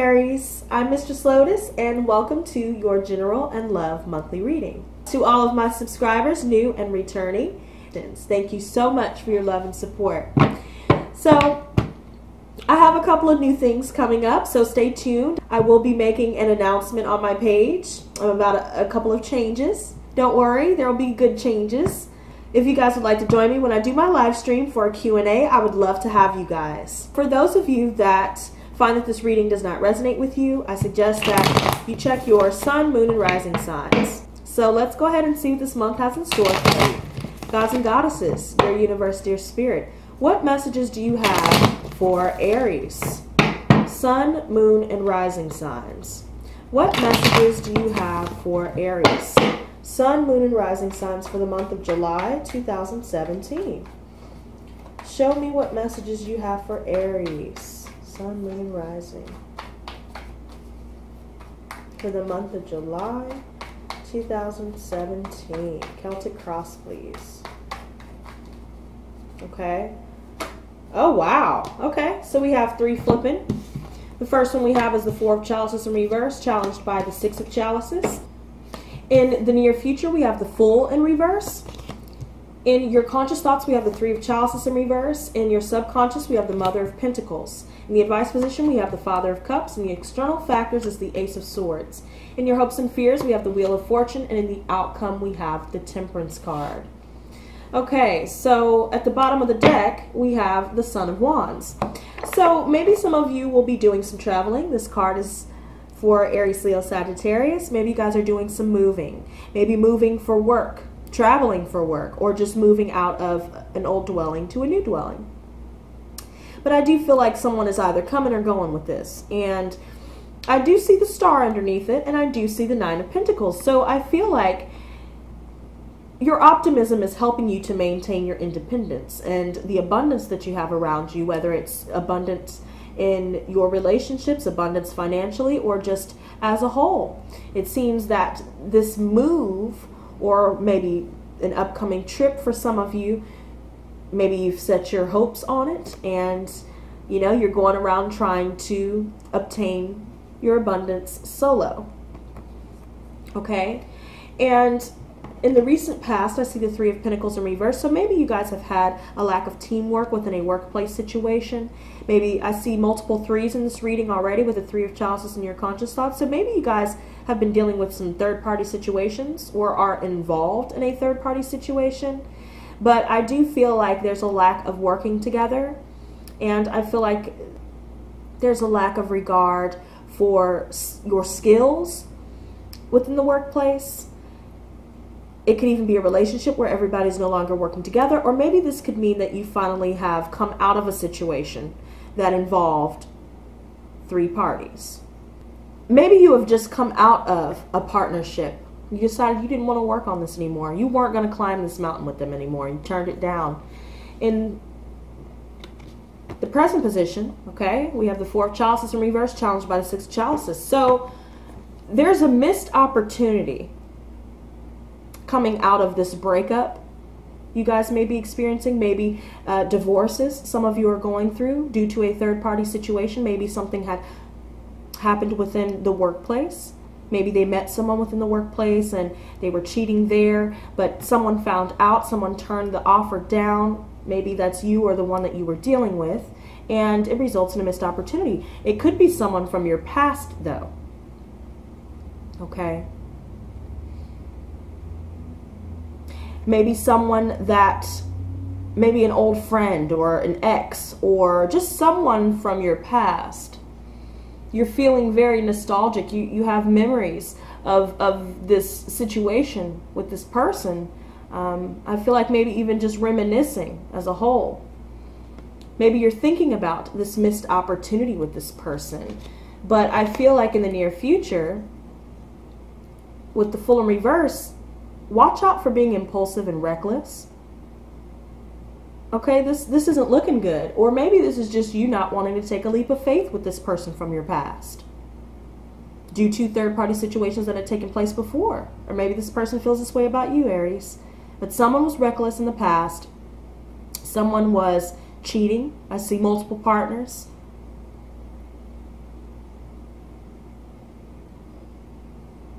Aries, I'm Mistress Lotus, and welcome to your General and Love Monthly Reading. To all of my subscribers, new and returning, thank you so much for your love and support. So, I have a couple of new things coming up, so stay tuned. I will be making an announcement on my page about a couple of changes. Don't worry, there will be good changes. If you guys would like to join me when I do my live stream for a Q&A, I would love to have you guys. For those of you that find that this reading does not resonate with you, I suggest that you check your sun, moon, and rising signs. So let's go ahead and see what this month has in store for you. Gods and goddesses, dear universe, dear spirit, what messages do you have for Aries? Sun, moon, and rising signs. What messages do you have for Aries? Sun, moon, and rising signs for the month of July 2017. Show me what messages you have for Aries. Sun, moon, and rising for the month of July 2017. Celtic cross, please. Okay. Oh, wow. Okay, so we have three flipping. The first one we have is the Four of Chalices in reverse, challenged by the Six of Chalices. In the near future, we have the Fool in reverse. In your conscious thoughts, we have the Three of Chalices in reverse. In your subconscious, we have the Mother of Pentacles. In the advice position, we have the Father of Cups. In the external factors is the Ace of Swords. In your hopes and fears, we have the Wheel of Fortune. And in the outcome, we have the Temperance card. Okay, so at the bottom of the deck, we have the Son of Wands. So maybe some of you will be doing some traveling. This card is for Aries, Leo, Sagittarius. Maybe you guys are doing some moving. Maybe moving for work, traveling for work, or just moving out of an old dwelling to a new dwelling. But I do feel like someone is either coming or going with this. And I do see the star underneath it, and I do see the Nine of Pentacles. So I feel like your optimism is helping you to maintain your independence and the abundance that you have around you, whether it's abundance in your relationships, abundance financially, or just as a whole. It seems that this move, or maybe an upcoming trip for some of you, maybe you've set your hopes on it, and you know, you're going around trying to obtain your abundance solo. Okay? And in the recent past, I see the Three of Pentacles in reverse. So maybe you guys have had a lack of teamwork within a workplace situation. Maybe I see multiple threes in this reading already with the Three of Chalices in your conscious thoughts. So maybe you guys have been dealing with some third-party situations or are involved in a third-party situation. But I do feel like there's a lack of working together. And I feel like there's a lack of regard for your skills within the workplace. It could even be a relationship where everybody's no longer working together, or maybe this could mean that you finally have come out of a situation that involved three parties. Maybe you have just come out of a partnership. You decided you didn't want to work on this anymore. You weren't going to climb this mountain with them anymore. You turned it down. In the present position, okay, we have the Four of Chalices in reverse, challenged by the Six of Chalices. So there's a missed opportunity coming out of this breakup you guys may be experiencing. Maybe divorces some of you are going through due to a third-party situation. Maybe something had happened within the workplace. Maybe they met someone within the workplace and they were cheating there, but someone found out, someone turned the offer down. Maybe that's you or the one that you were dealing with, and it results in a missed opportunity. It could be someone from your past, though. Okay? Maybe someone that, maybe an old friend or an ex or just someone from your past. You're feeling very nostalgic. You have memories of this situation with this person. I feel like maybe even just reminiscing as a whole. Maybe you're thinking about this missed opportunity with this person. But I feel like in the near future, with the Fool in reverse, watch out for being impulsive and reckless. Okay, this isn't looking good. Or maybe this is just you not wanting to take a leap of faith with this person from your past, due to third-party situations that had taken place before. Or maybe this person feels this way about you, Aries. But someone was reckless in the past. Someone was cheating. I see multiple partners.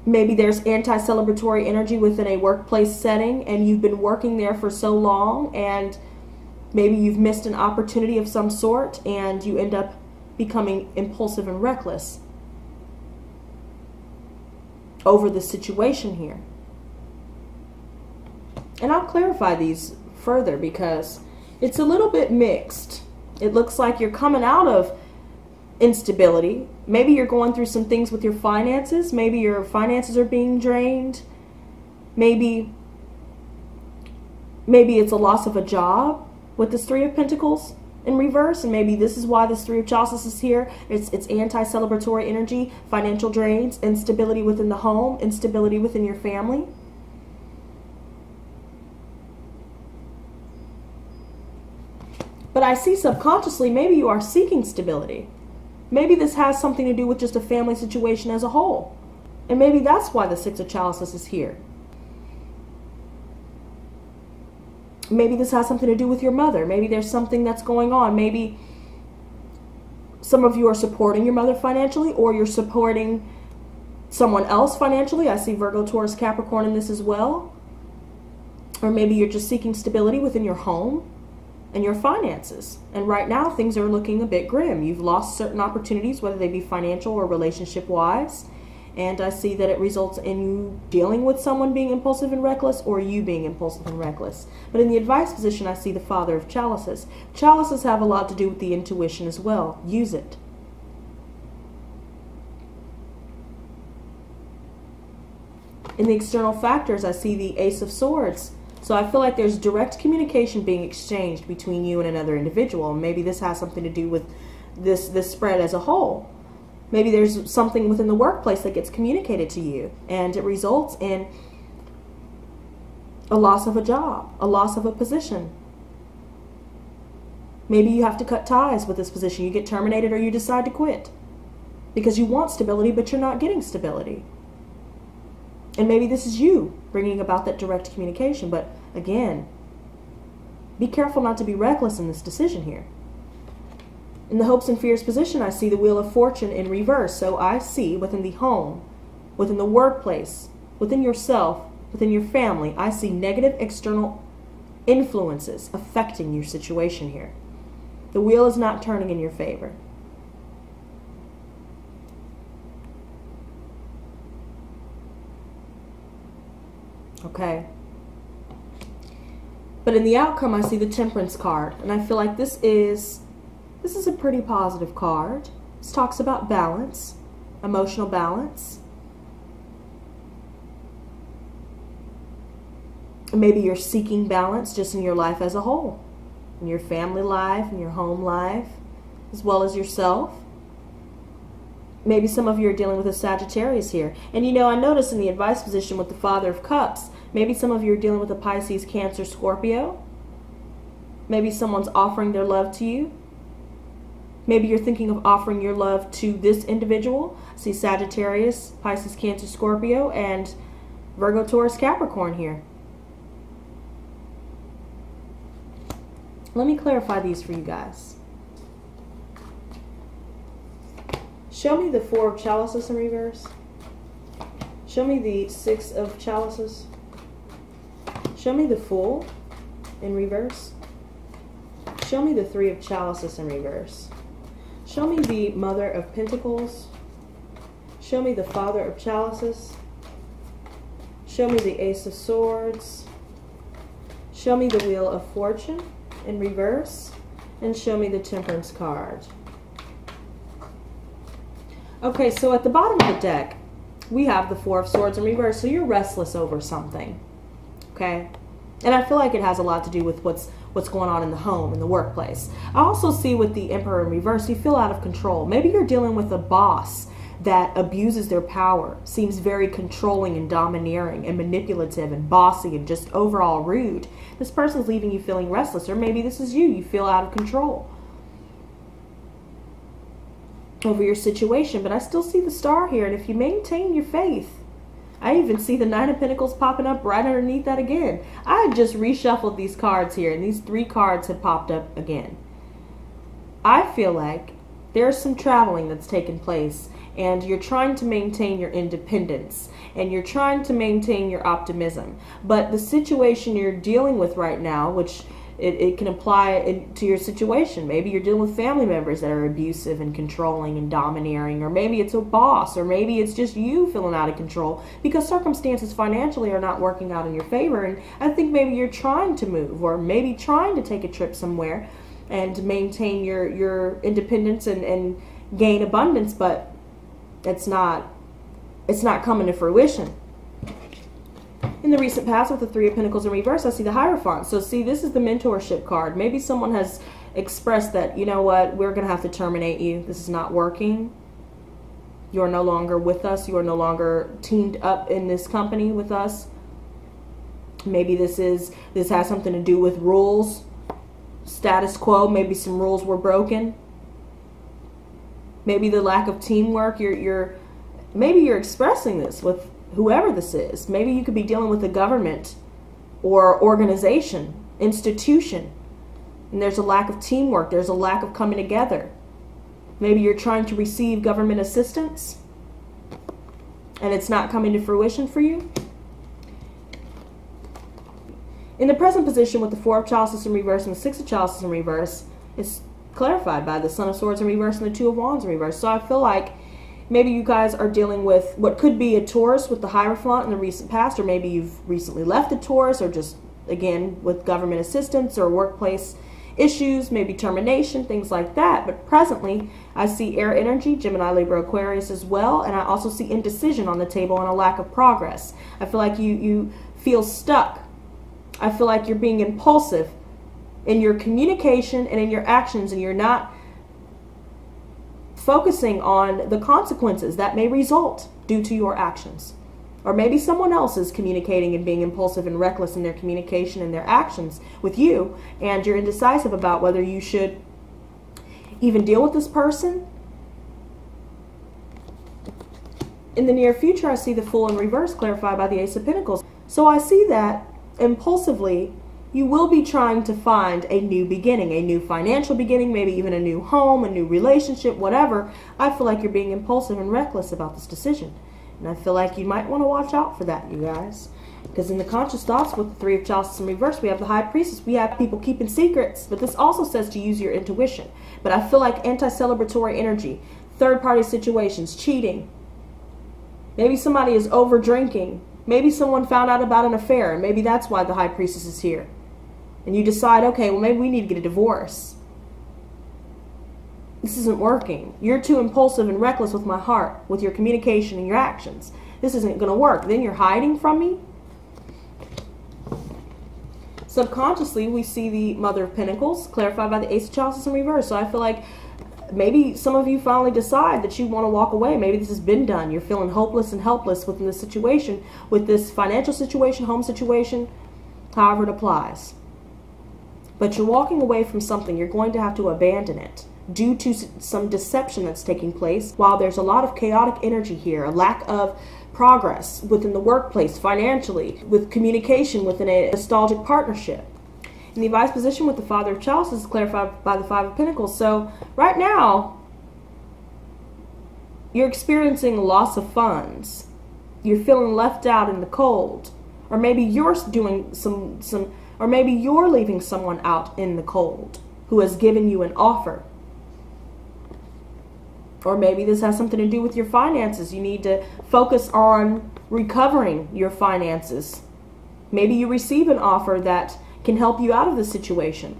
Maybe there's anti-celebratory energy within a workplace setting, and you've been working there for so long, and maybe you've missed an opportunity of some sort, and you end up becoming impulsive and reckless over the situation here. And I'll clarify these further because it's a little bit mixed. It looks like you're coming out of instability. Maybe you're going through some things with your finances. Maybe your finances are being drained. Maybe it's a loss of a job with this Three of Pentacles in reverse, and maybe this is why this Three of Chalices is here. It's anti-celebratory energy, financial drains, instability within the home, instability within your family. But I see subconsciously, maybe you are seeking stability. Maybe this has something to do with just a family situation as a whole. And maybe that's why the Six of Chalices is here. Maybe this has something to do with your mother. Maybe there's something that's going on. Maybe some of you are supporting your mother financially, or you're supporting someone else financially. I see Virgo, Taurus, Capricorn in this as well. Or maybe you're just seeking stability within your home and your finances. And right now things are looking a bit grim. You've lost certain opportunities, whether they be financial or relationship wise. And I see that it results in you dealing with someone being impulsive and reckless, or you being impulsive and reckless. But in the advice position, I see the Father of Chalices. Chalices have a lot to do with the intuition as well. Use it. In the external factors, I see the Ace of Swords. So I feel like there's direct communication being exchanged between you and another individual. Maybe this has something to do with this spread as a whole. Maybe there's something within the workplace that gets communicated to you, and it results in a loss of a job, a loss of a position. Maybe you have to cut ties with this position. You get terminated, or you decide to quit because you want stability, but you're not getting stability. And maybe this is you bringing about that direct communication. But again, be careful not to be reckless in this decision here. In the hopes and fears position, I see the Wheel of Fortune in reverse. So I see within the home, within the workplace, within yourself, within your family, I see negative external influences affecting your situation here. The wheel is not turning in your favor. Okay. But in the outcome, I see the Temperance card, and I feel like this is a pretty positive card. This talks about balance, emotional balance. Maybe you're seeking balance just in your life as a whole, in your family life, in your home life, as well as yourself. Maybe some of you are dealing with a Sagittarius here. And you know, I notice in the advice position with the Father of Cups, maybe some of you are dealing with a Pisces, Cancer, Scorpio. Maybe someone's offering their love to you. Maybe you're thinking of offering your love to this individual. See Sagittarius, Pisces, Cancer, Scorpio, and Virgo, Taurus, Capricorn here. Let me clarify these for you guys. Show me the Four of Chalices in reverse. Show me the Six of Chalices. Show me the Fool in reverse. Show me the Three of Chalices in reverse. Show me the Mother of Pentacles. Show me the Father of Chalices. Show me the Ace of Swords. Show me the Wheel of Fortune in reverse. And show me the Temperance card. Okay, so at the bottom of the deck, we have the Four of Swords in reverse. So you're restless over something. Okay? And I feel like it has a lot to do with what's going on in the home, in the workplace. I also see with the Emperor in reverse, you feel out of control. Maybe you're dealing with a boss that abuses their power, seems very controlling and domineering and manipulative and bossy and just overall rude. This person's leaving you feeling restless, or maybe this is you. You feel out of control over your situation. But I still see the Star here, and if you maintain your faith, I even see the Nine of Pentacles popping up right underneath that again. I had just reshuffled these cards here, and these three cards had popped up again. I feel like there's some traveling that's taken place, and you're trying to maintain your independence, and you're trying to maintain your optimism. But the situation you're dealing with right now, which it can apply to your situation. Maybe you're dealing with family members that are abusive and controlling and domineering, or maybe it's a boss, or maybe it's just you feeling out of control because circumstances financially are not working out in your favor. And I think maybe you're trying to move, or maybe trying to take a trip somewhere and maintain your independence and gain abundance, but it's not coming to fruition. In the recent past, with the Three of Pentacles in reverse, I see the Hierophant. So see, this is the mentorship card. Maybe someone has expressed that, you know what, we're going to have to terminate you. This is not working. You're no longer with us. You are no longer teamed up in this company with us. Maybe this has something to do with rules, status quo. Maybe some rules were broken. Maybe the lack of teamwork. Maybe you're expressing this with whoever this is. Maybe you could be dealing with a government or organization, institution, and there's a lack of teamwork. There's a lack of coming together. Maybe you're trying to receive government assistance and it's not coming to fruition for you. In the present position with the Four of Chalices in reverse and the Six of Chalices in reverse, it's clarified by the Son of Swords in reverse and the Two of Wands in reverse. So I feel like maybe you guys are dealing with what could be a Taurus with the Hierophant in the recent past, or maybe you've recently left a Taurus, or just, again, with government assistance or workplace issues, maybe termination, things like that. But presently, I see air energy, Gemini, Libra, Aquarius as well, and I also see indecision on the table and a lack of progress. I feel like you feel stuck. I feel like you're being impulsive in your communication and in your actions, and you're not focusing on the consequences that may result due to your actions. Or maybe someone else is communicating and being impulsive and reckless in their communication and their actions with you, and you're indecisive about whether you should even deal with this person. In the near future, I see the Fool in reverse, clarified by the Ace of Pentacles. So I see that impulsively you will be trying to find a new beginning, a new financial beginning, maybe even a new home, a new relationship, whatever. I feel like you're being impulsive and reckless about this decision. And I feel like you might want to watch out for that, you guys. Because in the conscious thoughts with the Three of Chalices in reverse, we have the High Priestess. We have people keeping secrets. But this also says to use your intuition. But I feel like anti-celebratory energy, third-party situations, cheating. Maybe somebody is over drinking. Maybe someone found out about an affair, and maybe that's why the High Priestess is here. And you decide, okay, well, maybe we need to get a divorce. This isn't working. You're too impulsive and reckless with my heart, with your communication and your actions. This isn't going to work. Then you're hiding from me. Subconsciously, we see the Mother of Pentacles, clarified by the Ace of Chalices in reverse. So I feel like maybe some of you finally decide that you want to walk away. Maybe this has been done. You're feeling hopeless and helpless within this situation, with this financial situation, home situation, however it applies. But you're walking away from something. You're going to have to abandon it due to some deception that's taking place. While there's a lot of chaotic energy here, a lack of progress within the workplace, financially, with communication within a nostalgic partnership. In the advised position with the Father of Chalices is clarified by the Five of Pentacles. So right now, you're experiencing loss of funds. You're feeling left out in the cold. Or maybe you're doing or maybe you're leaving someone out in the cold who has given you an offer. Or maybe this has something to do with your finances. You need to focus on recovering your finances. Maybe you receive an offer that can help you out of the situation.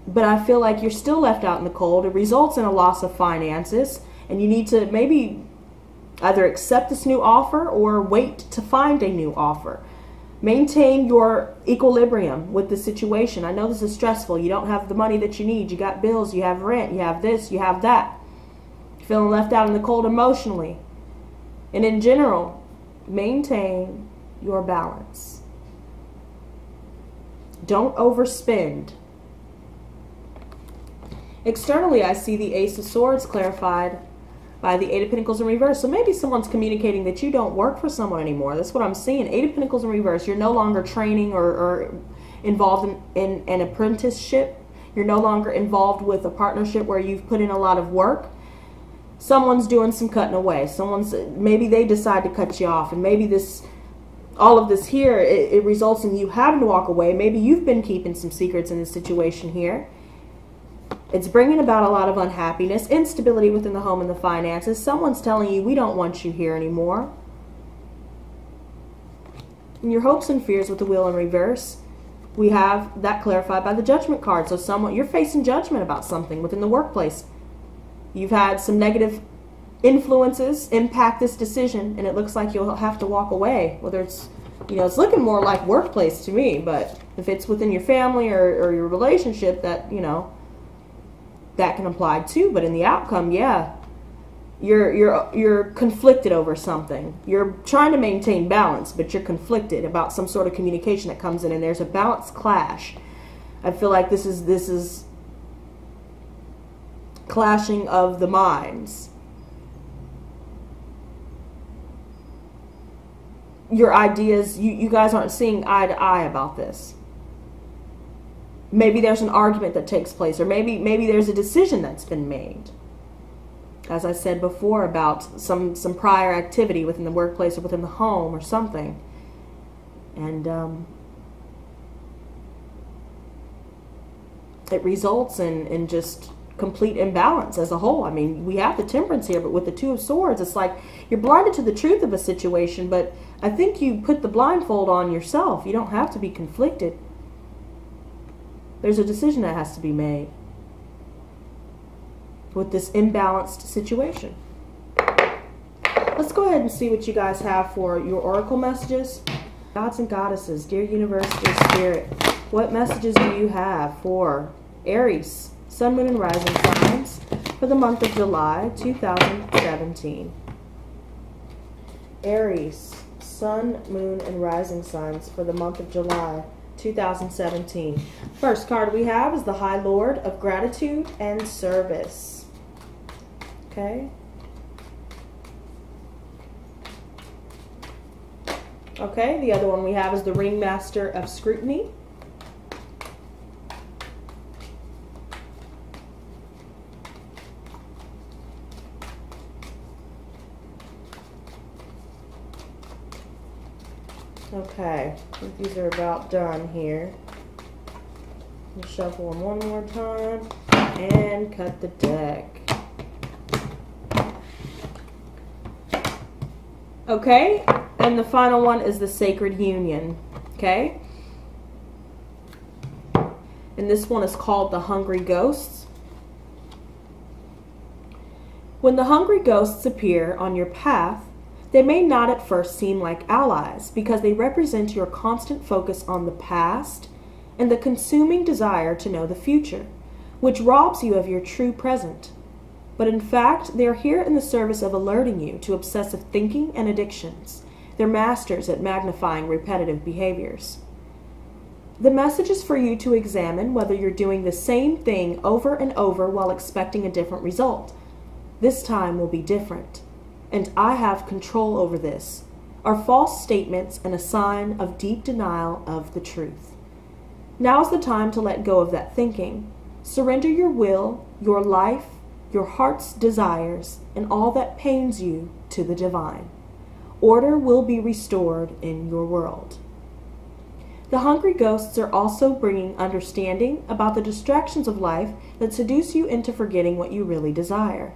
But I feel like you're still left out in the cold. It results in a loss of finances, and you need to maybe either accept this new offer or wait to find a new offer. Maintain your equilibrium with the situation. I know this is stressful. You don't have the money that you need. You got bills, you have rent, you have this, you have that. You're feeling left out in the cold emotionally. And in general, maintain your balance. Don't overspend. Externally, I see the Ace of Swords clarified by the Eight of Pentacles in reverse. So maybe someone's communicating that you don't work for someone anymore. That's what I'm seeing. Eight of Pentacles in reverse. You're no longer training or involved in an apprenticeship. You're no longer involved with a partnership where you've put in a lot of work. someone's doing some cutting away. Maybe they decide to cut you off, and maybe all of this here, it results in you having to walk away. Maybe you've been keeping some secrets in this situation here. It's bringing about a lot of unhappiness, instability within the home and the finances. Someone's telling you, we don't want you here anymore. And your hopes and fears with the wheel in reverse, we have that clarified by the judgment card. So you're facing judgment about something within the workplace. You've had some negative influences impact this decision, and it looks like you'll have to walk away. Whether it's, it's looking more like workplace to me, but if it's within your family or your relationship, that, that can apply too. But in the outcome, yeah, you're conflicted over something. You're trying to maintain balance, but you're conflicted about some sort of communication that comes in, and there's a balance clash. I feel like this is clashing of the minds. Your ideas, you guys aren't seeing eye to eye about this. Maybe there's an argument that takes place, or maybe there's a decision that's been made. As I said before, about some prior activity within the workplace or within the home or something. And it results in just complete imbalance as a whole. I mean, we have the Temperance here, but with the Two of Swords, it's like you're blinded to the truth of a situation, but I think you put the blindfold on yourself. You don't have to be conflicted. There's a decision that has to be made with this imbalanced situation. Let's go ahead and see what you guys have for your oracle messages. Gods and goddesses, dear universe, dear spirit, what messages do you have for Aries, Sun, Moon, and Rising signs for the month of July 2017? Aries, Sun, Moon, and Rising signs for the month of July 2017. First card we have is the High Lord of Gratitude and Service. Okay. Okay, the other one we have is the Ringmaster of Scrutiny. Okay, I think these are about done here. We'll shuffle them one more time and cut the deck. Okay, and the final one is the Sacred Union. Okay, and this one is called the Hungry Ghosts. When the hungry ghosts appear on your path, they may not at first seem like allies because they represent your constant focus on the past and the consuming desire to know the future, which robs you of your true present. But in fact, they are here in the service of alerting you to obsessive thinking and addictions. They're masters at magnifying repetitive behaviors. The message is for you to examine whether you're doing the same thing over and over while expecting a different result. This time will be different. And I have control over this, are false statements and a sign of deep denial of the truth. Now's the time to let go of that thinking. Surrender your will, your life, your heart's desires, and all that pains you to the divine. Order will be restored in your world. The hungry ghosts are also bringing understanding about the distractions of life that seduce you into forgetting what you really desire.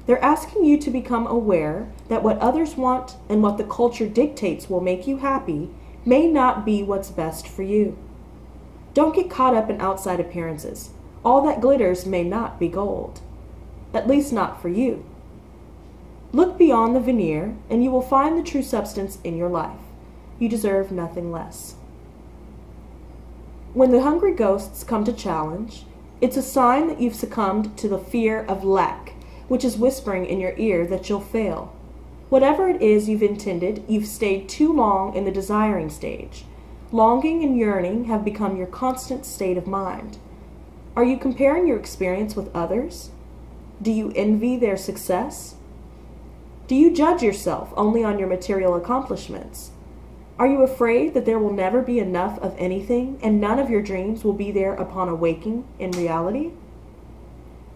They're asking you to become aware that what others want and what the culture dictates will make you happy may not be what's best for you. Don't get caught up in outside appearances. All that glitters may not be gold. At least not for you. Look beyond the veneer and you will find the true substance in your life. You deserve nothing less. When the hungry ghosts come to challenge, it's a sign that you've succumbed to the fear of lack, which is whispering in your ear that you'll fail. Whatever it is you've intended, you've stayed too long in the desiring stage. Longing and yearning have become your constant state of mind. Are you comparing your experience with others? Do you envy their success? Do you judge yourself only on your material accomplishments? Are you afraid that there will never be enough of anything and none of your dreams will be there upon awaking in reality?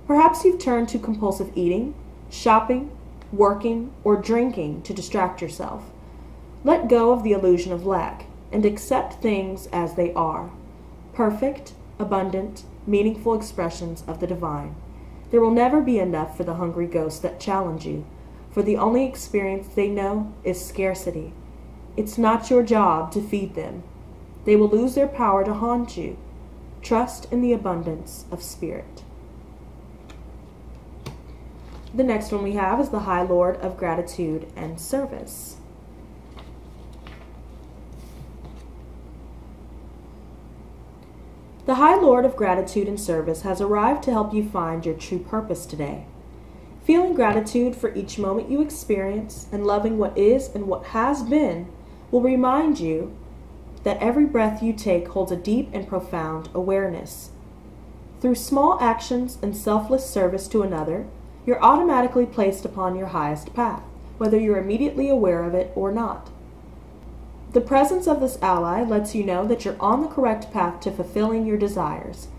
Perhaps you've turned to compulsive eating, shopping, working, or drinking to distract yourself. Let go of the illusion of lack and accept things as they are. Perfect, abundant, meaningful expressions of the divine. There will never be enough for the hungry ghosts that challenge you, for the only experience they know is scarcity. It's not your job to feed them. They will lose their power to haunt you. Trust in the abundance of spirit. The next one we have is the High Lord of Gratitude and Service. The High Lord of Gratitude and Service has arrived to help you find your true purpose today. Feeling gratitude for each moment you experience and loving what is and what has been will remind you that every breath you take holds a deep and profound awareness. Through small actions and selfless service to another, you're automatically placed upon your highest path, whether you're immediately aware of it or not. The presence of this ally lets you know that you're on the correct path to fulfilling your desires.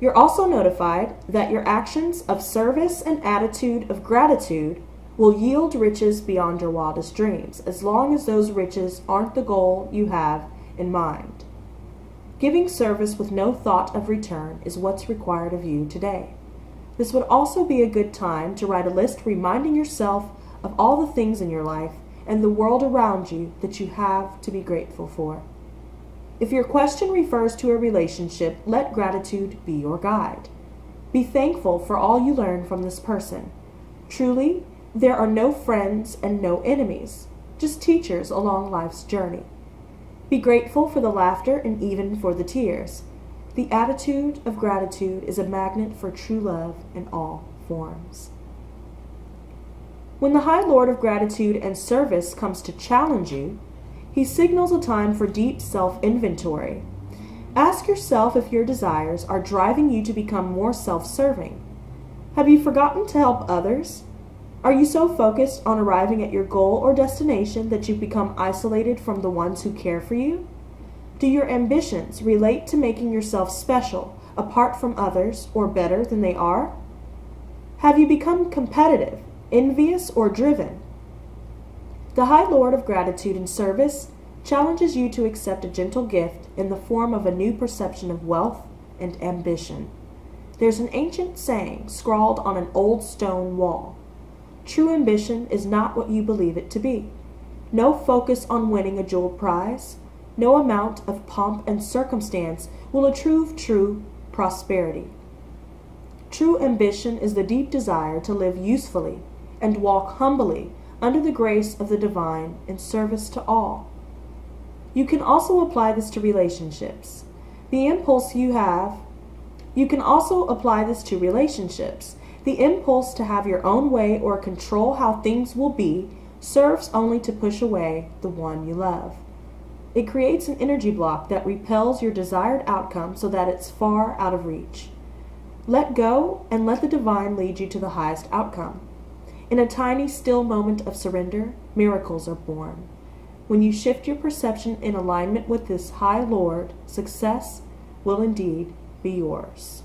You're also notified that your actions of service and attitude of gratitude will yield riches beyond your wildest dreams, as long as those riches aren't the goal you have in mind. Giving service with no thought of return is what's required of you today. This would also be a good time to write a list reminding yourself of all the things in your life and the world around you that you have to be grateful for. If your question refers to a relationship, let gratitude be your guide. Be thankful for all you learn from this person. Truly, there are no friends and no enemies, just teachers along life's journey. Be grateful for the laughter and even for the tears. The attitude of gratitude is a magnet for true love in all forms. When the High Lord of Gratitude and Service comes to challenge you, he signals a time for deep self-inventory. Ask yourself if your desires are driving you to become more self-serving. Have you forgotten to help others? Are you so focused on arriving at your goal or destination that you've become isolated from the ones who care for you? Do your ambitions relate to making yourself special, apart from others, or better than they are? Have you become competitive, envious, or driven? The High Lord of Gratitude and Service challenges you to accept a gentle gift in the form of a new perception of wealth and ambition. There's an ancient saying scrawled on an old stone wall. True ambition is not what you believe it to be. No focus on winning a jeweled prize, no amount of pomp and circumstance will achieve true prosperity. True ambition is the deep desire to live usefully and walk humbly under the grace of the divine in service to all. You can also apply this to relationships. The impulse to have your own way or control how things will be serves only to push away the one you love. It creates an energy block that repels your desired outcome so that it's far out of reach. Let go and let the divine lead you to the highest outcome. In a tiny, still moment of surrender, miracles are born. When you shift your perception in alignment with this High Lord, success will indeed be yours.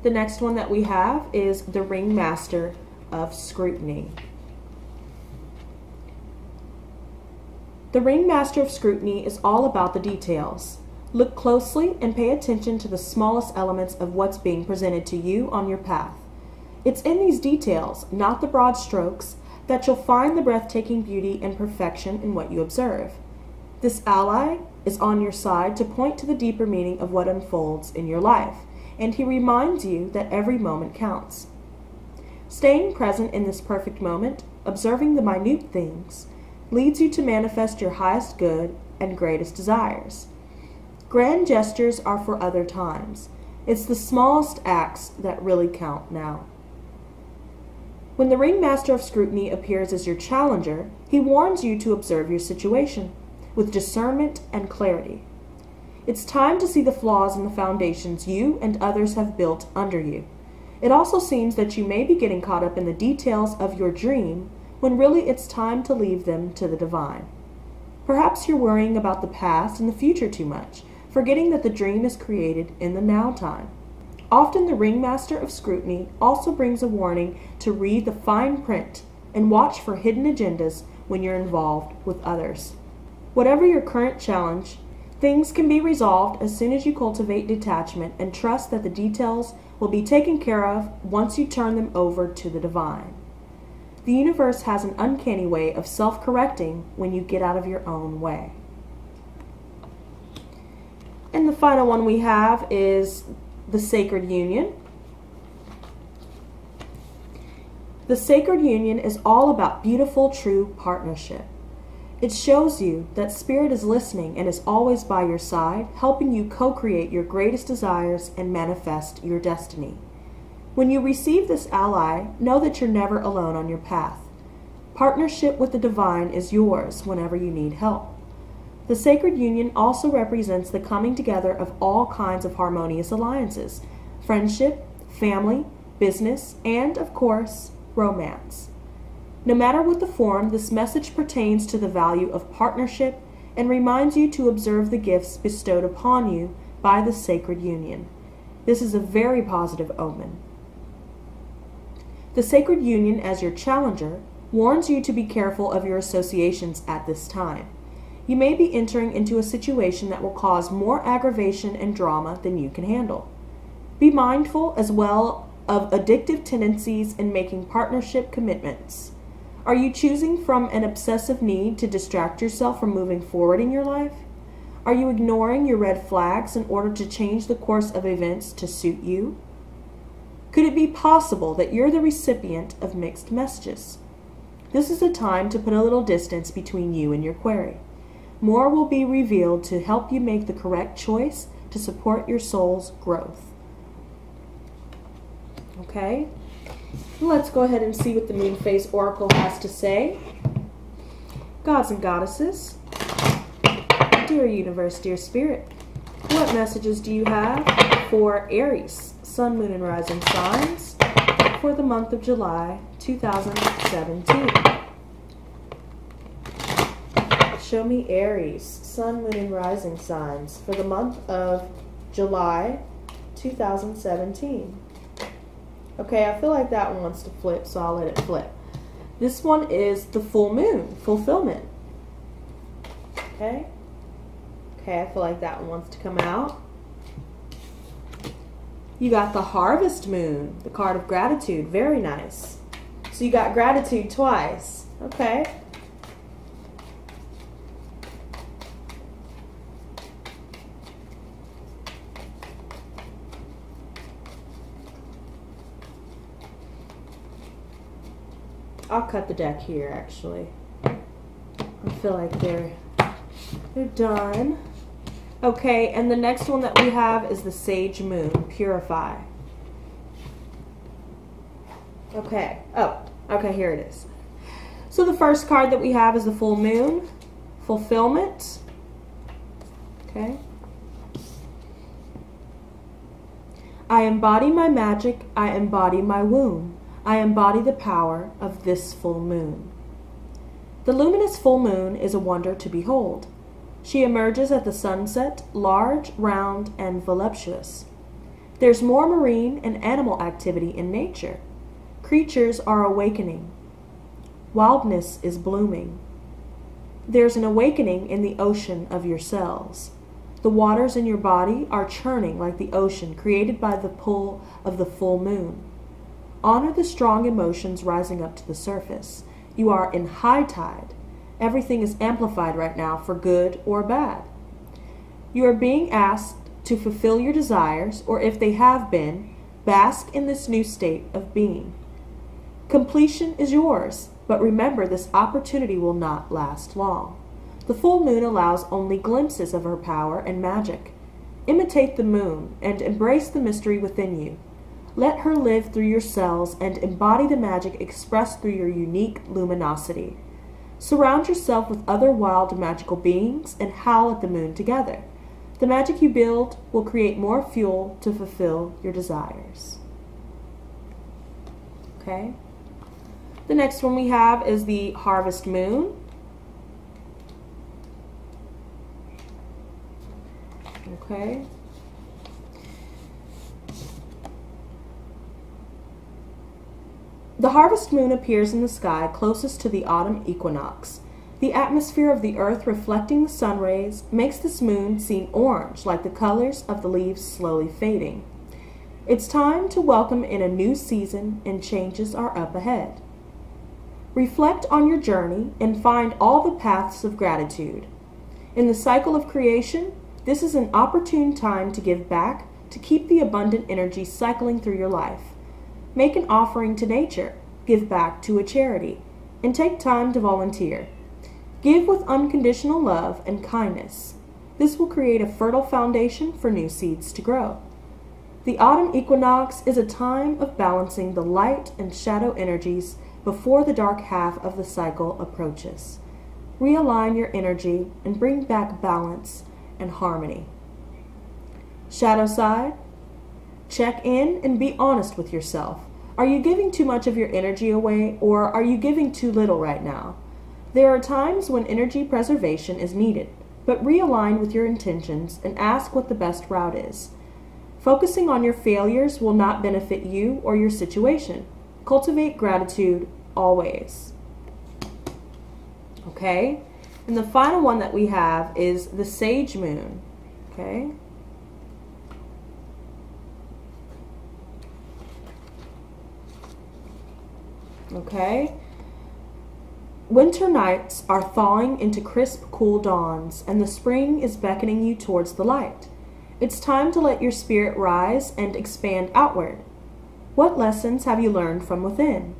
The next one that we have is the Ringmaster of Scrutiny. The Ringmaster of Scrutiny is all about the details. Look closely and pay attention to the smallest elements of what's being presented to you on your path. It's in these details, not the broad strokes, that you'll find the breathtaking beauty and perfection in what you observe. This ally is on your side to point to the deeper meaning of what unfolds in your life, and he reminds you that every moment counts. Staying present in this perfect moment, observing the minute things, leads you to manifest your highest good and greatest desires. Grand gestures are for other times. It's the smallest acts that really count now. When the Ringmaster of Scrutiny appears as your challenger, he warns you to observe your situation with discernment and clarity. It's time to see the flaws in the foundations you and others have built under you. It also seems that you may be getting caught up in the details of your dream when really it's time to leave them to the divine. Perhaps you're worrying about the past and the future too much, forgetting that the dream is created in the now time. Often the ringmaster of scrutiny also brings a warning to read the fine print and watch for hidden agendas when you're involved with others. Whatever your current challenge, things can be resolved as soon as you cultivate detachment and trust that the details will be taken care of once you turn them over to the divine. The universe has an uncanny way of self-correcting when you get out of your own way. And the final one we have is the Sacred Union. The Sacred Union is all about beautiful, true partnership. It shows you that Spirit is listening and is always by your side, helping you co-create your greatest desires and manifest your destiny. When you receive this ally, know that you're never alone on your path. Partnership with the divine is yours whenever you need help. The Sacred Union also represents the coming together of all kinds of harmonious alliances, friendship, family, business, and, of course, romance. No matter what the form, this message pertains to the value of partnership and reminds you to observe the gifts bestowed upon you by the Sacred Union. This is a very positive omen. The Sacred Union, as your challenger, warns you to be careful of your associations at this time. You may be entering into a situation that will cause more aggravation and drama than you can handle. Be mindful as well of addictive tendencies in making partnership commitments. Are you choosing from an obsessive need to distract yourself from moving forward in your life? Are you ignoring your red flags in order to change the course of events to suit you? Could it be possible that you're the recipient of mixed messages? This is a time to put a little distance between you and your query. More will be revealed to help you make the correct choice to support your soul's growth. Okay, let's go ahead and see what the Moon Phase Oracle has to say. Gods and goddesses, dear universe, dear spirit, what messages do you have for Aries, Sun, Moon, and Rising signs for the month of July 2017? Show me Aries, Sun, Moon, and Rising signs for the month of July 2017. Okay, I feel like that one wants to flip, so I'll let it flip. This one is the full moon, fulfillment. Okay. Okay, I feel like that one wants to come out. You got the harvest moon, the card of gratitude. Very nice. So you got gratitude twice. Okay. I'll cut the deck here, actually. I feel like they're done. Okay, and the next one that we have is the Sage Moon, Purify. Okay. Oh, okay, here it is. So the first card that we have is the Full Moon, Fulfillment. Okay. I embody my magic, I embody my womb. I embody the power of this full moon. The luminous full moon is a wonder to behold. She emerges at the sunset, large, round, and voluptuous. There's more marine and animal activity in nature. Creatures are awakening. Wildness is blooming. There's an awakening in the ocean of your cells. The waters in your body are churning like the ocean created by the pull of the full moon. Honor the strong emotions rising up to the surface. You are in high tide. Everything is amplified right now for good or bad. You are being asked to fulfill your desires, or if they have been, bask in this new state of being. Completion is yours, but remember this opportunity will not last long. The full moon allows only glimpses of her power and magic. Imitate the moon and embrace the mystery within you. Let her live through your cells and embody the magic expressed through your unique luminosity. Surround yourself with other wild magical beings and howl at the moon together. The magic you build will create more fuel to fulfill your desires. Okay. The next one we have is the Harvest Moon. Okay. The harvest moon appears in the sky closest to the autumn equinox. The atmosphere of the earth reflecting the sun rays makes this moon seem orange, like the colors of the leaves slowly fading. It's time to welcome in a new season, and changes are up ahead. Reflect on your journey and find all the paths of gratitude. In the cycle of creation, this is an opportune time to give back to keep the abundant energy cycling through your life. Make an offering to nature, give back to a charity, and take time to volunteer. Give with unconditional love and kindness. This will create a fertile foundation for new seeds to grow. The autumn equinox is a time of balancing the light and shadow energies before the dark half of the cycle approaches. Realign your energy and bring back balance and harmony. Shadow side, check in and be honest with yourself. Are you giving too much of your energy away, or are you giving too little right now? There are times when energy preservation is needed, but realign with your intentions and ask what the best route is. Focusing on your failures will not benefit you or your situation. Cultivate gratitude always. Okay? And the final one that we have is the sage moon. Okay? Okay? Winter nights are thawing into crisp, cool dawns, and the spring is beckoning you towards the light. It's time to let your spirit rise and expand outward. What lessons have you learned from within?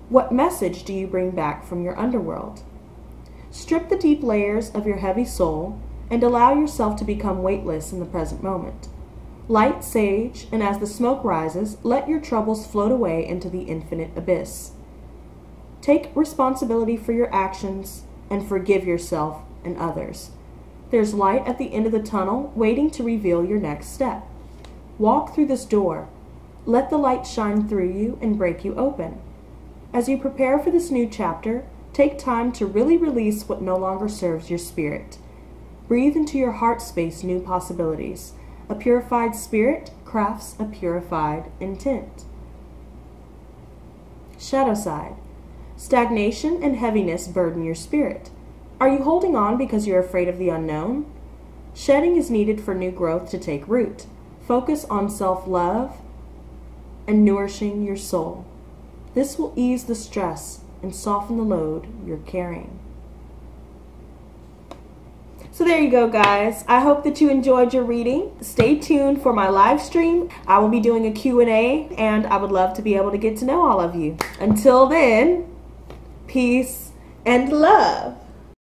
What message do you bring back from your underworld? Strip the deep layers of your heavy soul and allow yourself to become weightless in the present moment. Light sage, and as the smoke rises, let your troubles float away into the infinite abyss. Take responsibility for your actions and forgive yourself and others. There's light at the end of the tunnel waiting to reveal your next step. Walk through this door. Let the light shine through you and break you open. As you prepare for this new chapter, take time to really release what no longer serves your spirit. Breathe into your heart space new possibilities. A purified spirit crafts a purified intent. Shadow side. Stagnation and heaviness burden your spirit. Are you holding on because you're afraid of the unknown? Shedding is needed for new growth to take root. Focus on self-love and nourishing your soul. This will ease the stress and soften the load you're carrying. So there you go, guys. I hope that you enjoyed your reading. Stay tuned for my live stream. I will be doing a Q&A, and I would love to be able to get to know all of you. Until then, peace and love.